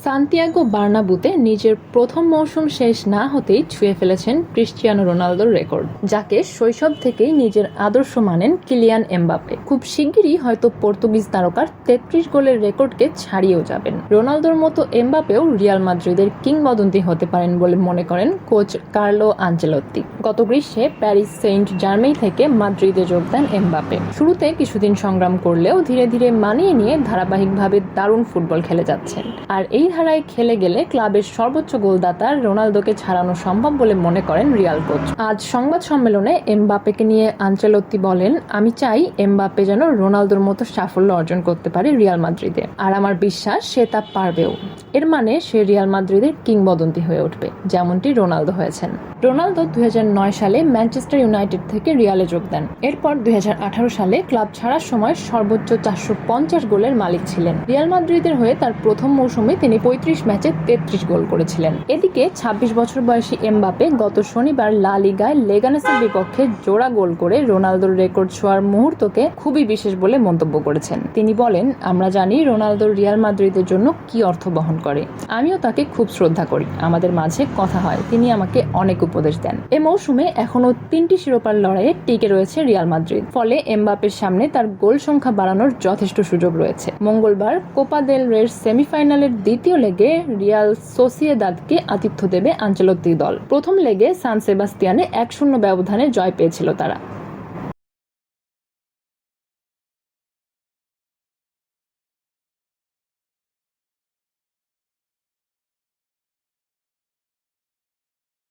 Santiago বার্নাব্যুতে নিজের প্রথম মৌসুম শেষ না হতেই ছুঁয়ে ফেলেছেন ক্রিস্টিয়ানো রোনালদোর রেকর্ড, যাকে শৈশব থেকেই নিজের আদর্শ মানেন কিলিয়ান এমবাপ্পে। খুব শিগগিরই হয়তো পর্তুগিজ তারকার ৩৩ গোলের রেকর্ডকে ছাড়িয়েও যাবেন। রোনালদোর মতো এমবাপ্পেও রিয়াল মাদ্রিদের কিংবদন্তি হতে পারেন বলে মনে করেন কোচ কার্লো আনচেলত্তি। গত গ্রীষ্মে প্যারিস সেন্ট জার্মেই থেকে মাদ্রিদে যোগ দেন এমবাপ্পে। শুরুতে কিছুদিন সংগ্রাম করলেও ধীরে ধীরে মানিয়ে নিয়ে ধারাবাহিকভাবে দারুণ ফুটবল খেলে যাচ্ছেন। আর এই ধারায় খেলে গেলে ক্লাবের সর্বোচ্চ গোলদাতা রোনালদোকে ছাড়ানো সম্ভব বলে মনে করেন রিয়াল কোচ। আজ সংবাদ সম্মেলনে এমবাপ্পেকে নিয়ে আনচেলত্তি বলেন, আমি চাই এমবাপ্পে যেন রোনালদোর মতো সাফল্য অর্জন করতে পারে রিয়াল মাদ্রিদে, আর আমার বিশ্বাস সে তা পারবেও। এর মানে সে রিয়াল মাদ্রিদের কিংবদন্তি হয়ে উঠবে, যেমনটি রোনালদো হয়েছেন। রোনালদো 2009 সালে ম্যানচেস্টার ইউনাইটেড থেকে রিয়ালে যোগ দেন। এরপর 2018 সালে ক্লাব ছাড়ার সময় সর্বোচ্চ 450 গোলের মালিক ছিলেন। রিয়াল মাদ্রিদের হয়ে তার প্রথম মৌসুমে তিনি 35 ম্যাচে 33 গোল করেছিলেন। এদিকে 26 বছর বয়সী এমবাপ্পে গত শনিবার লা লিগায় লেগানেসের বিপক্ষে জোড়া গোল করে রোনালদোর রেকর্ড ছোঁয়ার মুহূর্তকে খুবই বিশেষ বলে মন্তব্য করেছেন। তিনি বলেন, আমরা জানি রোনালদোর রিয়াল মাদ্রিদের জন্য কি অর্থ বহন করে। আমিও তাকে খুব শ্রদ্ধা করি, আমাদের মাঝে কথা হয়, তিনি আমাকে অনেক উপদেশ দেন। এ মৌসুমে এখনো 3টি শিরোপার লড়াইয়ে টিকে রয়েছে রিয়াল মাদ্রিদ, ফলে এমবাপ্পের সামনে তার গোল সংখ্যা বাড়ানোর যথেষ্ট সুযোগ রয়েছে। মঙ্গলবার কোপা দেল রের সেমিফাইনালের দ্বিতীয় লেগে রিয়াল সোসিয়েদাদকে আতিথ্য দেবে আনচেলত্তির দল। প্রথম লেগে সান সেবাস্তিয়ানে 1-0 ব্যবধানে জয় পেয়েছিল তারা।